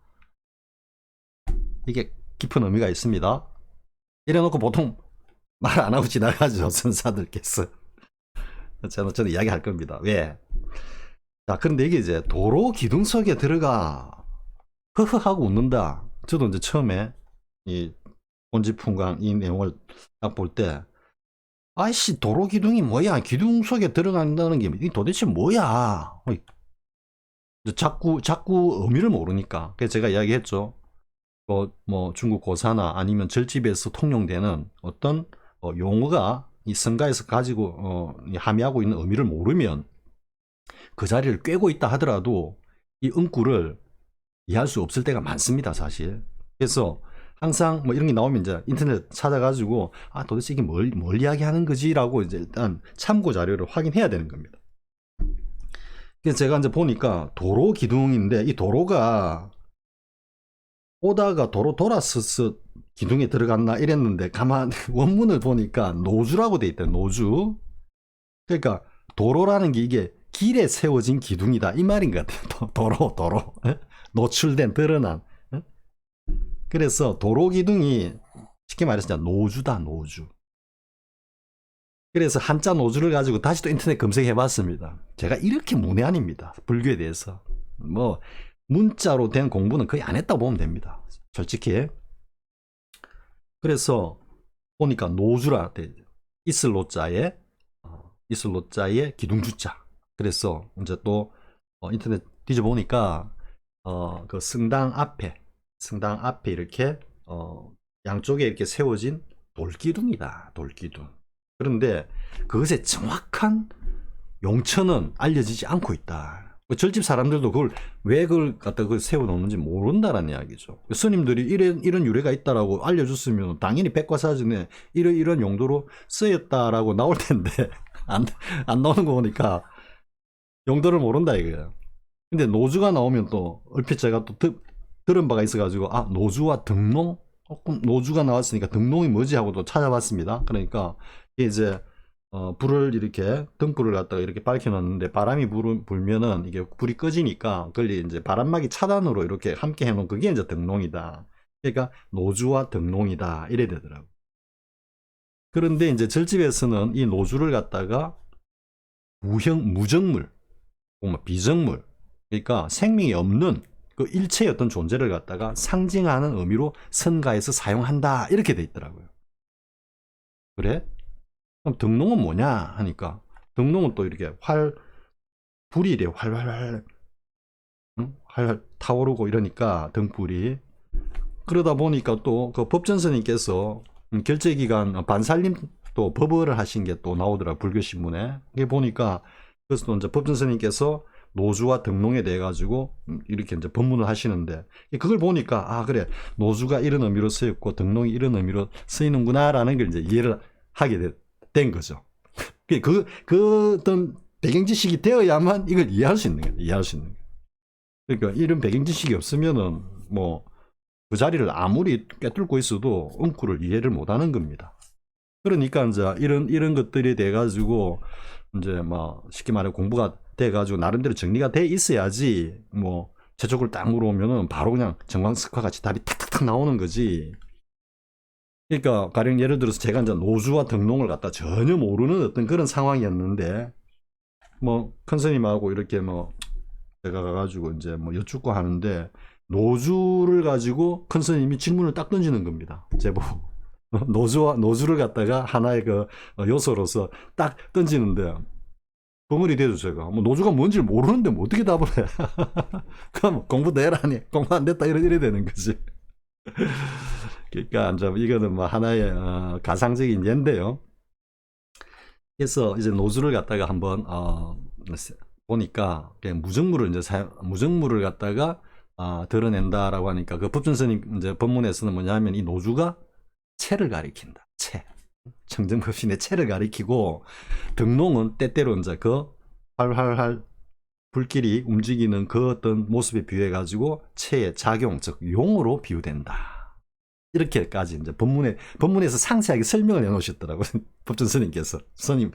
이게 깊은 의미가 있습니다. 이래놓고 보통 말 안 하고 지나가죠. 선사들께서. 저는 이야기할 겁니다. 왜? 자, 그런데 이게 이제 도로 기둥 속에 들어가 흐흐 하고 웃는다. 저도 이제 처음에 이 본지풍광 이 내용을 딱 볼 때 아이씨 도로 기둥이 뭐야? 기둥 속에 들어간다는 게 도대체 뭐야? 자꾸 의미를 모르니까. 그래서 제가 이야기했죠. 뭐 중국 고사나 아니면 절집에서 통용되는 어떤 용어가 이 성가에서 가지고 함의하고 있는 의미를 모르면 그 자리를 꿰고 있다 하더라도 이 응구를 이해할 수 없을 때가 많습니다, 사실. 그래서 항상 뭐 이런 게 나오면 이제 인터넷 찾아가지고 도대체 이게 뭘 이야기하는 거지라고 이제 일단 참고 자료를 확인해야 되는 겁니다. 그래서 제가 이제 보니까 도로 기둥인데 이 도로가 오다가 도로 돌아서서 기둥에 들어갔나 이랬는데 가만 원문을 보니까 노주라고 돼 있대요. 노주. 그러니까 도로라는 게 이게 길에 세워진 기둥이다 이 말인 것 같아요. 도로 노출된 드러난. 그래서 도로 기둥이 쉽게 말해서 노주다. 노주. 그래서 한자 노주를 가지고 다시 또 인터넷 검색해 봤습니다. 제가 이렇게 문외한입니다. 불교에 대해서. 뭐 문자로 된 공부는 거의 안 했다고 보면 됩니다. 솔직히. 그래서 보니까 노주라 돼. 있을 노자에 기둥주자. 그래서 이제 또 인터넷 뒤져보니까 그 성당 앞에 이렇게 양쪽에 이렇게 세워진 돌기둥이다. 돌기둥. 그런데 그것의 정확한 용처는 알려지지 않고 있다. 절집 사람들도 그걸 왜 그걸 갖다 그걸 세워놓는지 모른다라는 이야기죠. 스님들이 이런 유래가 있다라고 알려줬으면 당연히 백과사전에 이런 용도로 쓰였다라고 나올 텐데 안 나오는 거 보니까 용도를 모른다 이거예요. 근데 노주가 나오면 또 얼핏 제가 또 들은 바가 있어가지고 노주와 등농? 노주가 나왔으니까 등농이 뭐지 하고 또 찾아봤습니다. 그러니까 이제 불을 이렇게 등불을 갖다가 이렇게 밝혀놨는데 바람이 불면은 이게 불이 꺼지니까 그걸 이제 바람막이 차단으로 이렇게 함께 해놓은 그게 이제 등농이다. 그러니까 노주와 등농이다 이래 되더라고. 그런데 이제 절집에서는 이 노주를 갖다가 무정물, 비정물, 그러니까 생명이 없는 그 일체의 어떤 존재를 갖다가 상징하는 의미로 선가에서 사용한다 이렇게 돼 있더라고요. 그래? 그럼 등농은 뭐냐 하니까 등농은 또 이렇게 불이 이래 활활 타오르고 이러니까 등불이 그러다 보니까 또 그 법전스님께서 결제기간 반살림 또 법어를 하신 게 또 나오더라 불교신문에. 이게 보니까 그래서 또 이제 법전스님께서 노주와 등농에 대해 가지고 이렇게 이제 법문을 하시는데 그걸 보니까 그래 노주가 이런 의미로 쓰였고 등농이 이런 의미로 쓰이는구나라는 걸 이제 이해를 하게 된 거죠. 그 어떤 배경 지식이 되어야만 이걸 이해할 수 있는 거예요. 그러니까 이런 배경 지식이 없으면은 뭐 그 자리를 아무리 꿰뚫고 있어도 엉쿨을 이해를 못하는 겁니다. 그러니까 이제 이런 것들이 돼 가지고 이제 뭐 쉽게 말해 공부가 돼 가지고 나름대로 정리가 돼 있어야지 뭐 제쪽을 딱 물어오면은 바로 그냥 정광석화 같이 답이 탁탁탁 나오는 거지. 그러니까 가령 예를 들어서 제가 이제 노주와 등농을 갖다 전혀 모르는 어떤 그런 상황이었는데 뭐 큰 스님하고 이렇게 뭐 제가 가가지고 이제 뭐 여쭙고 하는데 노주를 가지고 큰 스님이 질문을 딱 던지는 겁니다. 제보고 노주를 갖다가 하나의 그 요소로서 딱 던지는데 벙어리 되죠 제가. 뭐 노주가 뭔지 모르는데 뭐 어떻게 답을 해? 그럼 공부도 해라니 공부 안 됐다 이래 되는 거지. 그러니까 이거는 뭐 하나의 가상적인 예인데요. 그래서 이제 노주를 갖다가 한번 보니까 그냥 무정물을 갖다가 드러낸다라고 하니까 그 법전스님 이제 법문에서는 뭐냐면 이 노주가 체를 가리킨다. 청정법신의 체를 가리키고 등농은 때때로 이제 그 활활할 불길이 움직이는 그 어떤 모습에 비유해 가지고 체의 작용 즉 용으로 비유된다. 이렇게까지 이제 법문에서 상세하게 설명을 해놓으셨더라고요. 법전스님께서 스님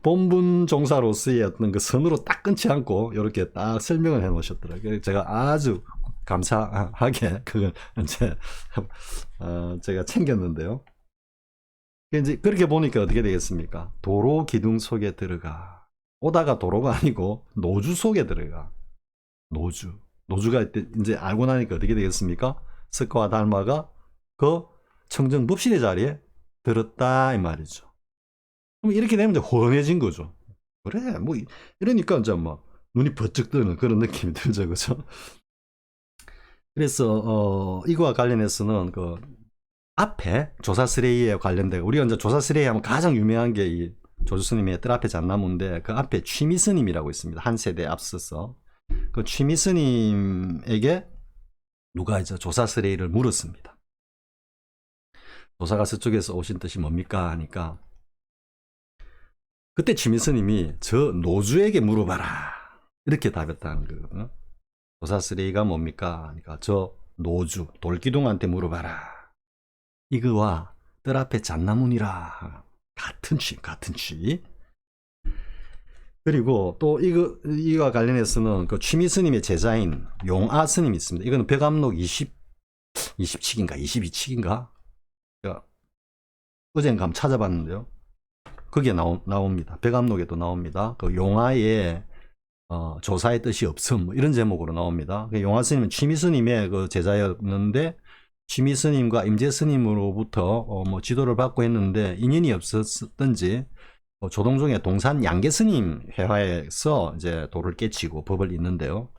본분 종사로서의 어떤 그 선으로 딱 끊지 않고 이렇게 딱 설명을 해놓으셨더라고요. 제가 아주 감사하게 그걸 이제 제가 챙겼는데요. 이제 그렇게 보니까 어떻게 되겠습니까? 도로 기둥 속에 들어가. 오다가 도로가 아니고 노주 속에 들어가. 노주가 이제 알고 나니까 어떻게 되겠습니까? 석가와 달마가 그 청정법신의 자리에 들었다 이 말이죠. 그럼 이렇게 되면 이제 훤해진 거죠. 그래 뭐 이러니까 이제 뭐 눈이 번쩍 뜨는 그런 느낌이 들죠, 그죠? 그래서 이거와 관련해서는 그 앞에 조사스레이에 관련된 우리가 이제 조사스레이 하면 가장 유명한 게 이 조주스님의 뜰 앞에 잣나무인데 그 앞에 취미스님이라고 있습니다. 한 세대 앞서서 그 취미스님에게 누가 이제 조사스레이를 물었습니다. 조사가 서쪽에서 오신 뜻이 뭡니까 하니까 그때 취미스님이 저 노주에게 물어봐라 이렇게 답했다는 거거든요. 조사스레이가 뭡니까 하니까 저 노주 돌기둥한테 물어봐라. 이거와 뜰 앞에 잣나무니라 같은 취. 그리고 또 이거와 관련해서는 그 취미스님의 제자인 용아스님이 있습니다. 이거는 벽암록 20칙인가 22칙인가 어젠가 한번 찾아봤는데요. 그게 나옵니다. 백암록에도 나옵니다. 그 용화에 조사의 뜻이 없음 뭐 이런 제목으로 나옵니다. 그 용화 스님은 취미 스님의 그 제자였는데 취미 스님과 임재 스님으로부터 뭐 지도를 받고 했는데 인연이 없었던지 조동종의 동산 양계 스님 회화에서 이제 도를 깨치고 법을 잇는데요.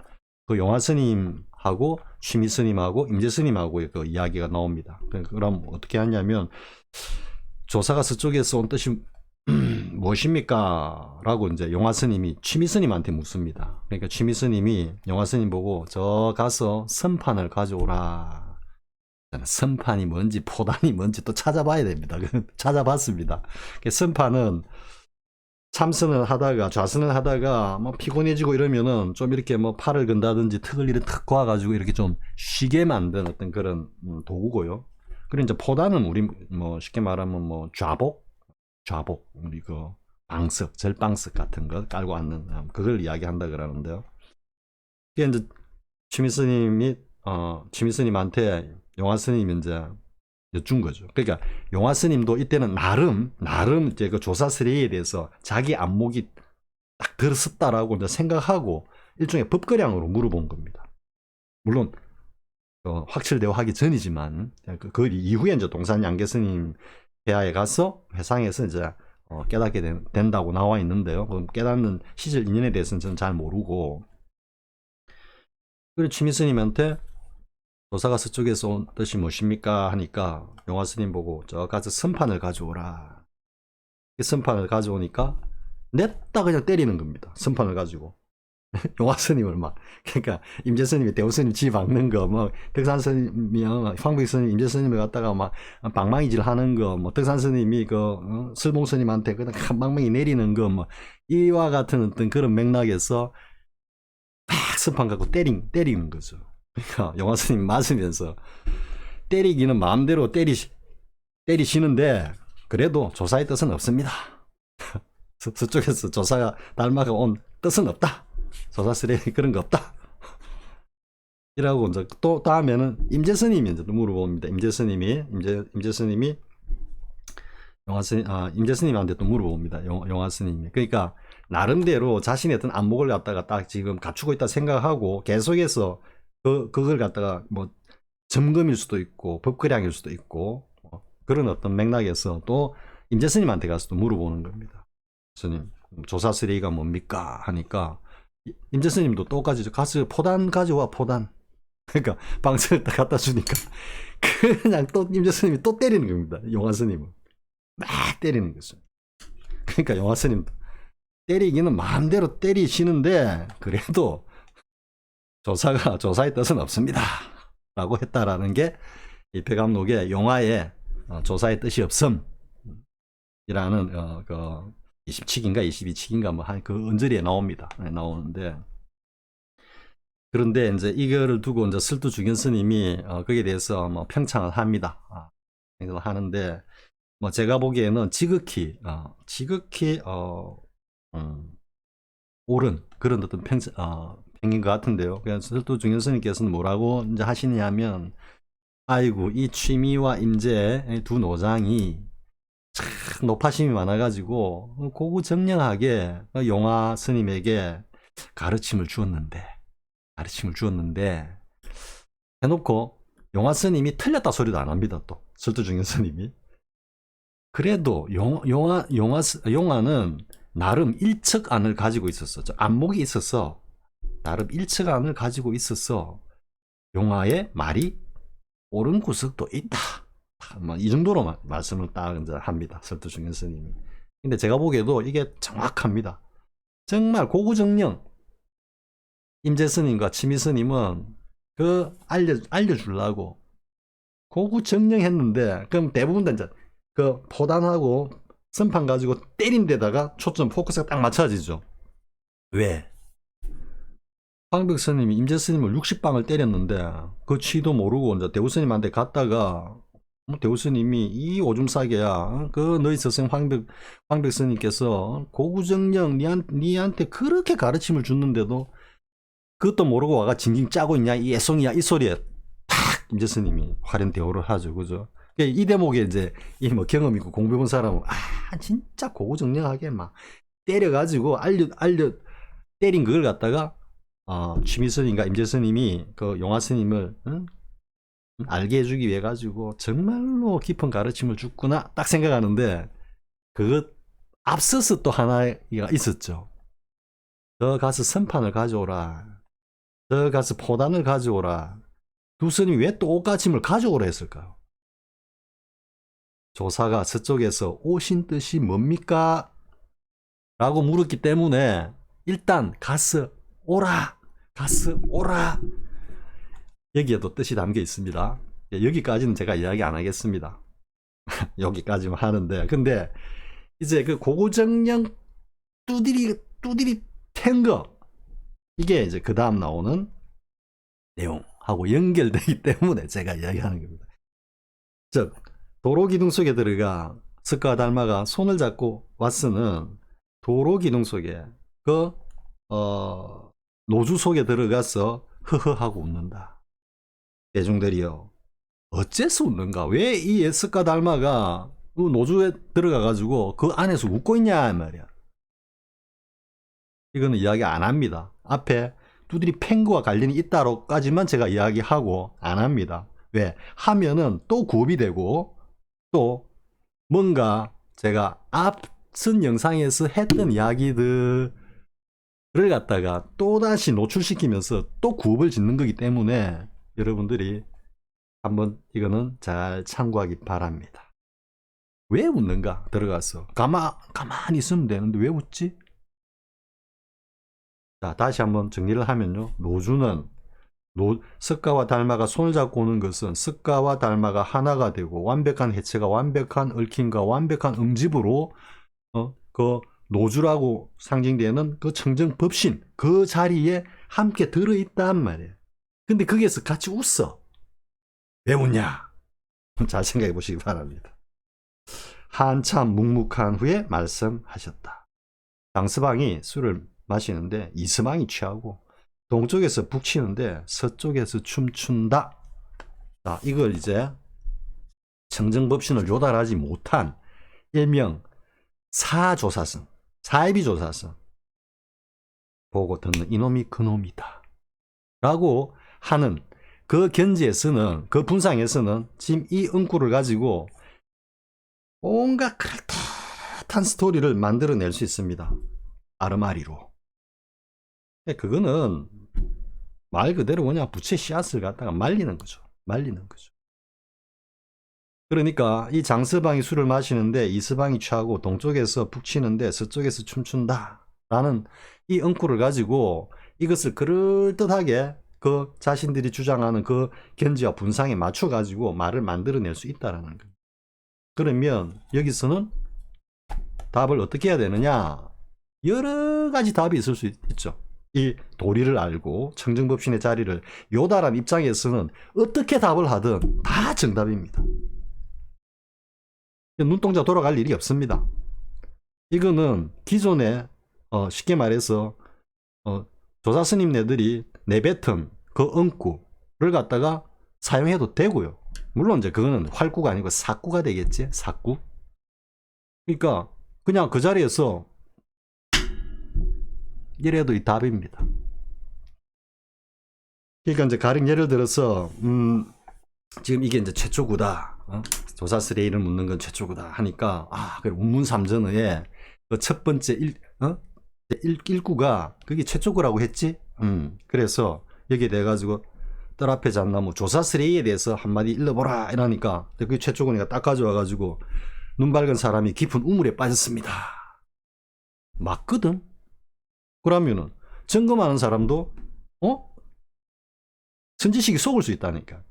그 용화 스님하고 취미 스님하고 임재 스님하고의 그 이야기가 나옵니다. 그럼 어떻게 하냐면 조사가 서쪽에서 온 뜻이 무엇입니까? 라고 이제 용화 스님이 취미 스님한테 묻습니다. 그러니까 취미 스님이 용화 스님 보고 저 가서 선판을 가져오라. 선판이 뭔지 포단이 뭔지 또 찾아봐야 됩니다. 찾아봤습니다. 선판은 참선을 하다가 좌선을 하다가 뭐 피곤해지고 이러면은 좀 이렇게 뭐 팔을 건다든지 턱을 이렇게 턱 꼬아가지고 이렇게 좀 쉬게 만든 어떤 그런 도구고요. 그리고 이제 포단은 우리 뭐 쉽게 말하면 뭐 좌복 우리 그 방석 절방석 같은 거 깔고 앉는 그걸 이야기한다 그러는데요. 이게 이제 취미 스님한테 용화 스님이 이제 여쭌 거죠. 그러니까 용화 스님도 이때는 나름 이제 그 조사 스레에 대해서 자기 안목이 딱 들었었다라고 이제 생각하고 일종의 법거량으로 물어본 겁니다. 물론 확실되어 하기 전이지만 그 이후에 이제 동산 양계 스님 회화에 가서 회상에서 이제 깨닫게 된다고 나와 있는데요. 깨닫는 시절 인연에 대해서는 저는 잘 모르고, 그리고 취미 스님한테 조사가 서쪽에서 온 뜻이 무엇입니까 하니까 용화 스님 보고 저 가서 선판을 가져오라. 이 선판을 가져오니까 냈다 그냥 때리는 겁니다. 선판을 가지고. 용화 스님을 막, 그러니까 임재 스님이 대우 스님 지 박는 거, 뭐 덕산 스님이 황백 스님 임재 스님을 갖다가 막 방망이질 하는 거, 뭐 덕산 스님이 그 설봉 스님한테 그냥 한 방망이 내리는 거, 뭐 이와 같은 어떤 그런 맥락에서 막 선판 갖고 때리는 거죠. 그러니까 용화 스님 맞으면서 때리기는 마음대로 때리시는데 그래도 조사의 뜻은 없습니다. 서쪽에서 조사가 닮아가 온 뜻은 없다. 조사 쓰레 그런 거 없다. 이라고 이제 또 다음에는 임재 스님이 이제 물어봅니다. 임재 스님이 용화 스님 임재 스님한테 또 물어봅니다. 용화 스님이. 그러니까 나름대로 자신의 어떤 안목을 갖다가 딱 지금 갖추고 있다 생각하고 계속해서 그걸 갖다가 뭐 점검일 수도 있고 법거량일 수도 있고 그런 어떤 맥락에서 또 임재 스님한테 가서 또 물어보는 겁니다. 스님 조사 쓰레기가 뭡니까 하니까 임재 스님도 똑같이 가서 포단 가져와 포단. 그러니까 방석을 딱 갖다 주니까 그냥 또 임재 스님이 또 때리는 겁니다. 용화 스님은 막 때리는 거죠. 그러니까 용화 스님도 때리기는 마음대로 때리시는데 그래도 조사의 뜻은 없습니다. 라고 했다라는 게 이 백암록의 용화에 조사의 뜻이 없음 이라는 그 27기인가 22칙인가 뭐 한 그 언저리에 나옵니다. 나오는데, 그런데 이제 이거를 두고 이제 설두 중현 스님이 거기에 대해서 뭐 평창을 합니다. 이걸 하는데 뭐 제가 보기에는 지극히 옳은 그런 어떤 평인 것 같은데요. 그래서 설두 중현 스님께서는 뭐라고 이제 하시냐면, 아이고 이 취미와 임재 두 노장이 참 높아심이 많아가지고 고구정령하게 용화 스님에게 가르침을 주었는데 해놓고 용화 스님이 틀렸다 소리도 안 합니다. 또 설두중현 스님이 그래도 용화는 나름 일척안을 가지고 있었어. 안목이 있어서 나름 일척안을 가지고 있어서 용화의 말이 옳은 구석도 있다. 이 정도로 말씀을 딱 이제 합니다. 설두중현 스님이. 근데 제가 보기에도 이게 정확합니다. 정말 고구정령 임재 스님과 취미 스님은 그 알려주려고 고구정령 했는데, 그럼 대부분 다 이제 그 포단하고 선판 가지고 때린 데다가 초점 포커스가 딱 맞춰지죠. 왜? 황백 스님이 임재 스님을 60방을 때렸는데 그 취도 모르고 이제 대우 스님한테 갔다가 대우 스님이 이 오줌 싸개야, 그 너희 스승 황백 스님께서 고구정령 니한테 그렇게 가르침을 줬는데도 그것도 모르고 와가 징징 짜고 있냐 이 애송이야, 이 소리에 탁 임재 스님이 화련 대우를 하죠. 그죠? 이 대목에 이제 이 뭐 경험 있고 공부해본 사람은 진짜 고고정령하게 막 때려가지고 때린 그걸 갖다가 취미스님과 임재스님이 그 용화스님을 알게 해주기 위해 가지고 정말로 깊은 가르침을 줬구나 딱 생각하는데 그것 앞서서 또 하나가 있었죠. 저 가서 선판을 가져오라. 저 가서 포단을 가져오라. 두 스님이 왜 또 옷가짐을 가져오라 했을까요? 조사가 서쪽에서 오신 뜻이 뭡니까? 라고 물었기 때문에 일단 가서 오라. 가서 오라. 여기에도 뜻이 담겨 있습니다. 여기까지는 제가 이야기 안 하겠습니다. 여기까지만 하는데 근데 이제 그 고고정령 뚜디리 탱거 이게 이제 그 다음 나오는 내용하고 연결되기 때문에 제가 이야기하는 겁니다. 즉 도로 기둥 속에 들어가 석가와 달마가 손을 잡고 왔으는 도로 기둥 속에 그 노주 속에 들어가서 허허하고 웃는다. 대중들이요 어째서 웃는가? 왜 이 석가 달마가 그 노주에 들어가 가지고 그 안에서 웃고 있냐 말이야. 이거는 이야기 안 합니다. 앞에 두드리 팽구와 관련이 있다로까지만 제가 이야기하고 안 합니다. 왜? 하면은 또 구업이 되고 또 뭔가 제가 앞선 영상에서 했던 이야기들을 갖다가 또다시 노출시키면서 또 구업을 짓는 거기 때문에 여러분들이 한번 이거는 잘 참고하기 바랍니다. 왜 웃는가? 들어가서 가만히 있으면 되는데 왜 웃지? 자, 다시 한번 정리를 하면요. 노주는 석가와 달마가 손을 잡고 오는 것은 석가와 달마가 하나가 되고 완벽한 해체가 완벽한 얽힘과 완벽한 응집으로 그 노주라고 상징되는 그 청정법신 그 자리에 함께 들어있단 말이에요. 근데 거기에서 같이 웃어. 왜 웃냐? 잘 생각해 보시기 바랍니다. 한참 묵묵한 후에 말씀하셨다. 장서방이 술을 마시는데 이서방이 취하고 동쪽에서 북치는데 서쪽에서 춤춘다. 자, 이걸 이제 청정법신을 요달하지 못한 일명 사조사성, 사이비조사성 보고 듣는 이놈이 그놈이다 라고 하는 그 견지에서는 그 분상에서는 지금 이 응구를 가지고 온갖 그럴듯한 스토리를 만들어낼 수 있습니다. 아르마리로. 그거는 말 그대로 그냥 부채 씨앗을 갖다가 말리는 거죠. 말리는 거죠. 그러니까 이 장서방이 술을 마시는데 이서방이 취하고 동쪽에서 북치는데 서쪽에서 춤춘다 라는 이 응구를 가지고 이것을 그럴듯하게 그 자신들이 주장하는 그 견지와 분상에 맞춰 가지고 말을 만들어낼 수 있다라는 거예요. 그러면 여기서는 답을 어떻게 해야 되느냐? 여러 가지 답이 있을 수 있죠. 이 도리를 알고 청정법신의 자리를 요달한 입장에서는 어떻게 답을 하든 다 정답입니다. 눈동자 돌아갈 일이 없습니다. 이거는 기존에 쉽게 말해서 조사 스님네들이 내뱉은 그 응구를 갖다가 사용해도 되고요. 물론 이제 그거는 활구가 아니고 사구가 되겠지. 사구. 그러니까 그냥 그 자리에서 이래도 이 답입니다. 그러니까 이제 가령 예를 들어서 지금 이게 이제 최초구다. 조사스레이를 묻는 건 최초구다 하니까 그래 운문삼전의 그 첫 번째 일구가 그게 최초구라고 했지. 그래서 여기에 대해 가지고 뜰 앞에 잣나무 조사스레이에 대해서 한마디 일러보라 이러니까 그게 최초구니까 딱 가져와 가지고 눈 밝은 사람이 깊은 우물에 빠졌습니다. 맞거든. 그러면은 점검하는 사람도 선지식이 속을 수 있다니까.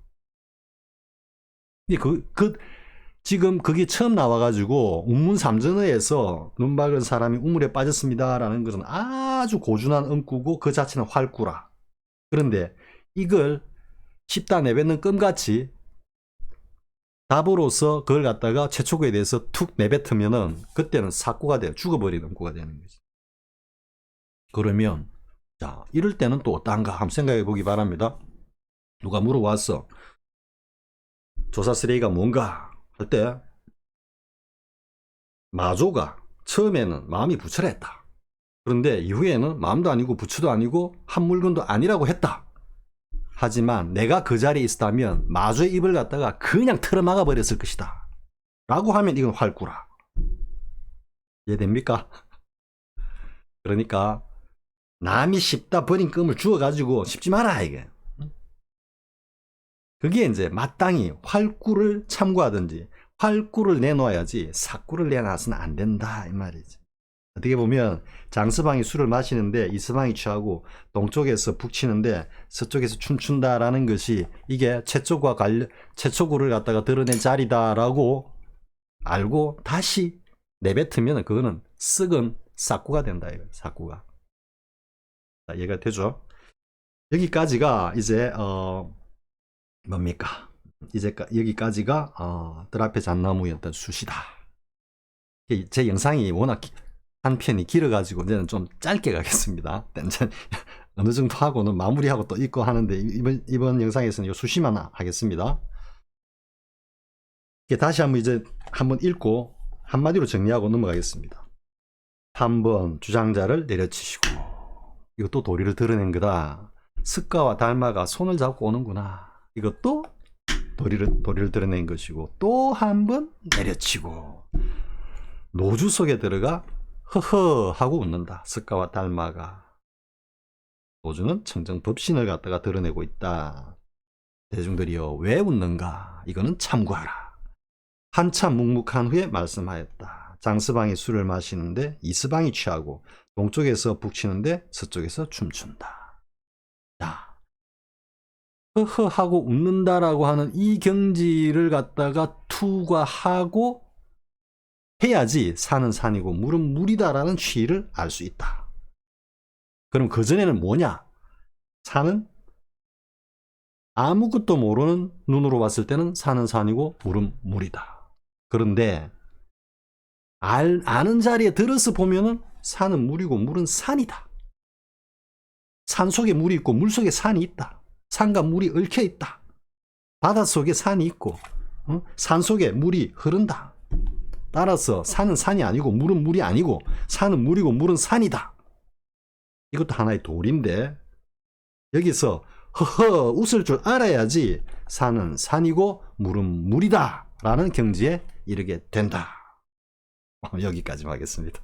지금 그게 처음 나와가지고 운문삼전어에서 눈 밝은 사람이 우물에 빠졌습니다라는 것은 아주 고준한 응구고 그 자체는 활구라. 그런데 이걸 씹다 내뱉는 껌같이 답으로서 그걸 갖다가 최초구에 대해서 툭 내뱉으면은 그때는 사구가 돼요. 죽어버리는 응구가 되는 거지. 그러면 자 이럴 때는 또 어떤가 한번 생각해 보기 바랍니다. 누가 물어왔어. 조사스레이가 뭔가? 할 때 마조가 처음에는 마음이 부철했다. 그런데 이후에는 마음도 아니고 부처도 아니고 한 물건도 아니라고 했다. 하지만 내가 그 자리에 있었다면 마조의 입을 갖다가 그냥 틀어막아 버렸을 것이다. 라고 하면 이건 활구라. 이해됩니까? 그러니까 남이 씹다 버린 껌을 주워가지고 씹지 마라 이게. 그게 이제 마땅히 활구를 참고하든지 활구를 내놓아야지 사구를 내놔서는 안 된다 이 말이지. 어떻게 보면 장서방이 술을 마시는데 이서방이 취하고 동쪽에서 북치는데 서쪽에서 춤춘다라는 것이 이게 최초구와 최초구를 갖다가 드러낸 자리다라고 알고 다시 내뱉으면 그거는 썩은 사구가 된다 이거. 사구가. 자, 이해가 되죠? 여기까지가 이제 뭡니까? 이제 여기까지가 뜰 앞에 잣나무였던 숫이다. 제 영상이 워낙 한 편이 길어가지고 이제는 좀 짧게 가겠습니다. 어느 정도 하고는 마무리하고 또 읽고 하는데 이번 영상에서는 요 숫이만 하겠습니다. 다시 한번 읽고 한마디로 정리하고 넘어가겠습니다. 한번 주장자를 내려치시고 이것도 도리를 드러낸 거다. 스가와 달마가 손을 잡고 오는구나. 이것도 도리를 드러낸 것이고 또 한 번 내려치고 노주 속에 들어가 허허 하고 웃는다. 스가와 달마가. 노주는 청정법신을 갖다가 드러내고 있다. 대중들이여 왜 웃는가? 이거는 참고하라. 한참 묵묵한 후에 말씀하였다. 장서방이 술을 마시는데 이서방이 취하고 동쪽에서 북치는데 서쪽에서 춤춘다. 자, 허허 하고 웃는다라고 하는 이 경지를 갖다가 투과하고 해야지 산은 산이고 물은 물이다라는 취의를 알 수 있다. 그럼 그전에는 뭐냐? 산은 아무것도 모르는 눈으로 봤을 때는 산은 산이고 물은 물이다. 그런데 아는 자리에 들어서 보면은 산은 물이고 물은 산이다. 산 속에 물이 있고 물 속에 산이 있다. 산과 물이 얽혀 있다. 바다 속에 산이 있고 산 속에 물이 흐른다. 따라서 산은 산이 아니고 물은 물이 아니고 산은 물이고 물은 산이다. 이것도 하나의 도리인데 여기서 허허 웃을 줄 알아야지 산은 산이고 물은 물이다 라는 경지에 이르게 된다. 여기까지 하겠습니다.